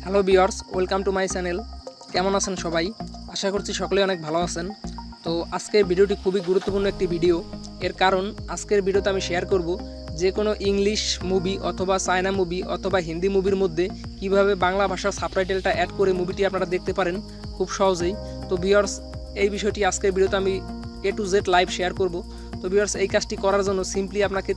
Hello viewers, welcome to my channel. কেমন আছেন সবাই? আশা করছি সকলেই অনেক ভালো আছেন। তো আজকের ভিডিওটি খুবই গুরুত্বপূর্ণ একটি ভিডিও। এর কারণ আজকের ভিডিওতে আমি শেয়ার করব যে কোনো ইংলিশ মুভি অথবা চায়না মুভি অথবা হিন্দি মুভির মধ্যে কিভাবে বাংলা ভাষার সাবটাইটেলটা অ্যাড করে মুভিটি আপনারা দেখতে পারেন খুব সহজেই। তো ভিউয়ার্স, এই বিষয়টি আজকের ভিডিওতে আমি A to Z live share করব। তো ভিউয়ার্স, এই কাজটি করার জন্য সিম্পলি আপনাকে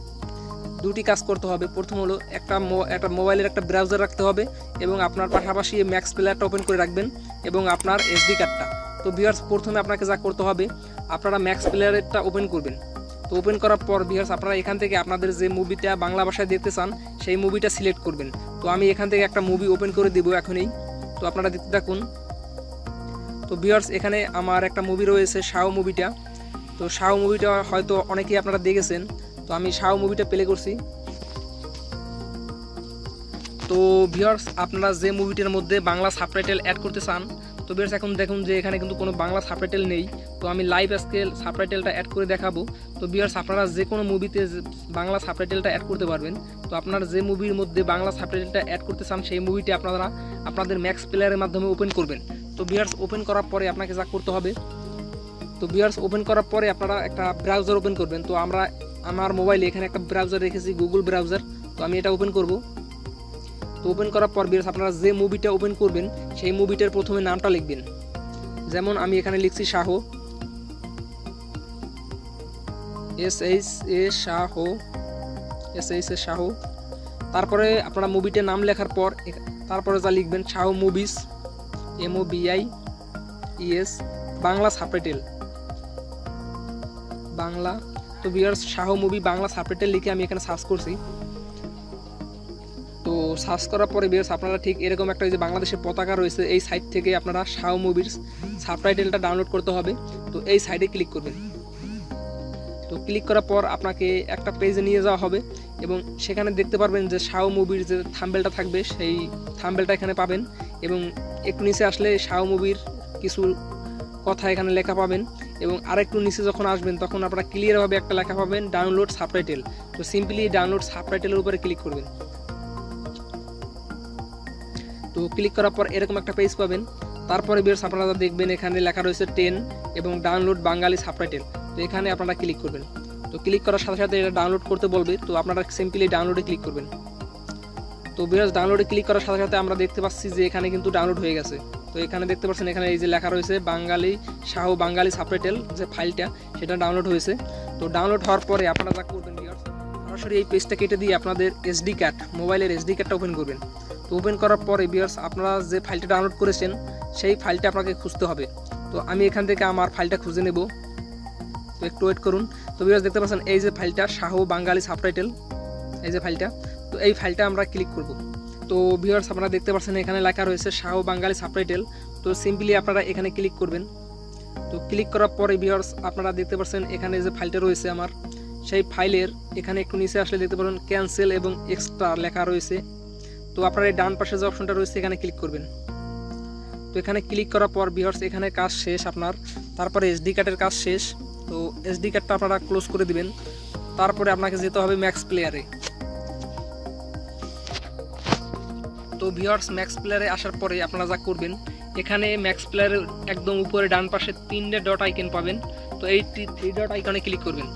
দুটি কাজ করতে হবে। প্রথম হলো একটা মোবাইলের একটা ব্রাউজার রাখতে হবে এবং আপনার পাশাপাশি ম্যাক্স প্লেয়ারটা ওপেন করে রাখবেন এবং আপনার এসডি কার্ডটা। তো ভিউয়ার্স, প্রথমে আপনাকে যা করতে হবে, আপনারা ম্যাক্স প্লেয়ারটা ওপেন করবেন। তো ওপেন করার পর ভিউয়ার্স, আপনারা এখান থেকে আপনাদের যে মুভিটা বাংলা ভাষায় দেখতে চান সেই মুভিটা সিলেক্ট করবেন। তো আমি এখান থেকে একটা মুভি ওপেন করে দেবো এখনই। তো আপনারা দেখতে থাকুন। তো ভিউয়ার্স, এখানে আমার একটা মুভি রয়েছে, শাও মুভিটা। তো শাও মুভিটা হয়তো অনেকেই আপনারা দেখেছেন। তো আমি শাও মুভিটা প্লে করছি। তো ভিউয়ার্স, আপনারা যে মুভিটার মধ্যে বাংলা সাবটাইটেল অ্যাড করতে চান, তো ভিউয়ার্স এখন দেখুন যে এখানে কিন্তু কোনো বাংলা সাবটাইটেল নেই। তো আমি লাইভ আজকে সাবটাইটেলটা অ্যাড করে দেখাবো। তো ভিউয়ার্স, আপনারা যে কোনো মুভিতে বাংলা সাবটাইটেলটা অ্যাড করতে পারবেন। তো আপনার যে মুভির মধ্যে বাংলা সাবটাইটেলটা অ্যাড করতে চান সেই মুভিটি আপনারা আপনাদের ম্যাক্স প্লেয়ারের মাধ্যমে ওপেন করবেন। তো ভিউয়ার্স, ওপেন করার পরে আপনাকে যা করতে হবে, তো ভিউয়ার্স ওপেন করার পরে আপনারা একটা ব্রাউজার ওপেন করবেন। তো আমার মোবাইলে এখানে একটা ব্রাউজার রেখেছি, গুগল ব্রাউজার। তো আমি এটা ওপেন করব। তো ওপেন করার পর ভিউয়ার্স, আপনারা যে মুভিটা ওপেন করবেন সেই মুভিটার প্রথমে নামটা লিখবেন। যেমন আমি এখানে লিখছি শাহো, শাহো। তারপরে আপনারা মুভিটার নাম লেখার পর তারপরে যা লিখবেন, Saaho movies, MOBIES, Bangla subtitle, Bangla. তো viewers, Saaho movie Bangla subtitle লিখে আমি এখানে সার্চ করছি। তো সার্চ করার পরে ভিউয়ার্স, আপনারা ঠিক এরকম একটা যে বাংলাদেশের পতাকা রয়েছে এই সাইট থেকে আপনারা শাহো মুভির সাবটাইটেলটা ডাউনলোড করতে হবে। তো এই সাইটে ক্লিক করবেন। তো ক্লিক করার পর আপনাকে একটা পেজে নিয়ে যাওয়া হবে এবং সেখানে দেখতে পারবেন যে শাহো মুভির যে থাম্বনেলটা থাকবে সেই থাম্বনেলটা এখানে পাবেন এবং একটু নিচে আসলে শাহো মুভির কিছু কথা এখানে লেখা পাবেন এবং আরেকটু নিচে যখন আসবেন তখন আপনারা ক্লিয়ারভাবে একটা লেখা পাবেন, ডাউনলোড সাবটাইটেল। তো সিম্পলি ডাউনলোড সাবটাইটেলের উপরে ক্লিক করবেন। তো ক্লিক করার পর এরকম একটা পেজ পাবেন। তারপরে ভিউয়ার্স, আপনারা দেখবেন এখানে লেখা রয়েছে 10 এবং ডাউনলোড বাঙালি সাবটাইটেল। তো এখানে আপনারা ক্লিক করবেন। তো ক্লিক করার সাথে সাথে এটা ডাউনলোড করতে বলবে। তো আপনারা সিম্পলি ডাউনলোডে ক্লিক করবেন। তো ভিউয়ার্স, ডাউনলোডে ক্লিক করার সাথে সাথে আমরা দেখতে পাচ্ছি যে এখানে কিন্তু ডাউনলোড হয়ে গেছে। তো এখানে দেখতে পাচ্ছেন এখানে এই যে লেখা রয়েছে শাহো বাঙালি সাবটাইটেল, যে ফাইলটা সেটা ডাউনলোড হয়েছে। তো ডাউনলোড হওয়ার পরে আপনারা যা করবেন ভিউয়ার্স, সরাসরি এই পেজটা কেটে দিয়ে আপনাদের এসডি কার্ড, মোবাইলের এসডি কার্ডটা ওপেন করবেন। তো ওপেন করার পরে ভিউয়ার্স, আপনারা যে ফাইলটা ডাউনলোড করেছেন সেই ফাইলটা আপনাকে খুঁজতে হবে। তো আমি এখান থেকে আমার ফাইলটা খুঁজে নেব। তো একটু ওয়েট করুন। তো ভিউয়ার্স, দেখতে পাচ্ছেন এই যে ফাইলটা শাহো বাঙালি সাবটাইটেল, এই যে ফাইলটা। তো এই ফাইলটা আমরা ক্লিক করব। তো ভিউয়ার্স, আপনারা দেখতে পাচ্ছেন এখানে লেখা রয়েছে শাহো বাঙালি সাবটাইটেল। তো সিম্পলি আপনারা এখানে ক্লিক করবেন। তো ক্লিক করার পরে ভিউয়ার্স, আপনারা দেখতে পাচ্ছেন এখানে যে ফাইলটা রয়েছে আমার, সেই ফাইলের এখানে একটু নিচে আসলে দেখতে পাবেন ক্যান্সেল এবং এক্সট্রা লেখা রয়েছে। তো আপনারা এই ডান পাশে যে অপশনটা রয়েছে এখানে ক্লিক করবেন। তো এখানে ক্লিক করার পর ভিউয়ার্স, এখানে কাজ শেষ আপনার। তারপরে এসডি কার্ডের কাজ শেষ। তো এসডি কার্ডটা আপনারা ক্লোজ করে দিবেন। তারপরে আপনাকে যেতে হবে ম্যাক্স প্লেয়ারে। তো ভিউয়ার্স, ম্যাক্স প্লেয়ারে আসার পরে আপনারা যা করবেন, এখানে ম্যাক্স প্লেয়ারের একদম উপরে ডান পাশে 3টে ডট আইকন পাবেন। তো এই 3 ডট আইকনে ক্লিক করবেন।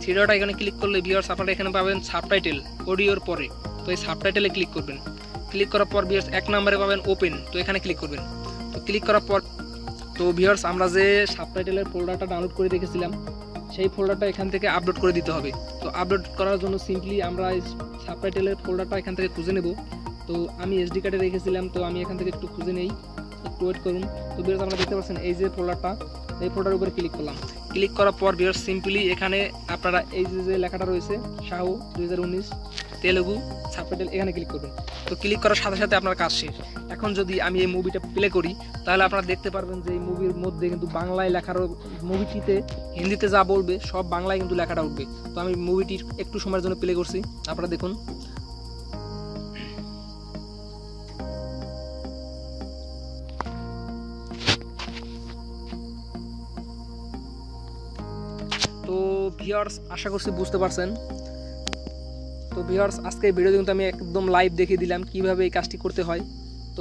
3 ডট আইকনে ক্লিক করলে ভিউয়ার্স, আপনারা এখানে পাবেন সাবটাইটেল, অডিওর পরে। তো এই সাবটাইটেলে ক্লিক করবেন। ক্লিক করার পর ভিউয়ার্স 1 নম্বরে পাবেন ওপেন। তো এখানে ক্লিক করবেন। তো ক্লিক করার পর তো ভিউয়ার্স, আমরা যে সাবটাইটেলের ফোল্ডারটা ডাউনলোড করে রেখেছিলাম সেই ফোল্ডারটা এখান থেকে আপলোড করে দিতে হবে। তো আপলোড করার জন্য সিম্পলি আমরা এই সাবটাইটেলের ফোল্ডারটা এখান থেকে খুঁজে নেব। তো আমি এসডি কার্ডে রেখেছিলাম, তো আমি এখান থেকে একটু খুঁজে নেই, একটু ওয়েট করুন। তো ভিউয়ার্স, আপনারা দেখতে পাচ্ছেন এই যে ফোল্ডারটা, এই ফোল্ডারের উপরে ক্লিক করলাম। ক্লিক করার পর ভিউয়ার্স, সিম্পলি এখানে আপনারা এই যে লেখাটা রয়েছে শাহো 2019 তেলেগু সাবটাইটেল, এখানে ক্লিক করবেন। তো ক্লিক করার সাথে সাথে আপনার কাজ শেষ। এখন যদি আমি এই মুভিটা প্লে করি তাহলে আপনারা দেখতে পারবেন যে এই মুভির মধ্যে কিন্তু বাংলায় লেখারও, মুভিটিতে হিন্দিতে যা বলবে সব বাংলায় কিন্তু লেখাটা উঠবে। তো আমি মুভিটির একটু সময়ের জন্য প্লে করছি, আপনারা দেখুন। তো ভিউয়ার্স, আশা করছি বুঝতে পারছেন। তো ভিউয়ার্স, আজকে ভিডিওতে কিন্তু আমি একদম লাইভ দেখিয়ে দিলাম কিভাবে এই কাজটি করতে হয়। তো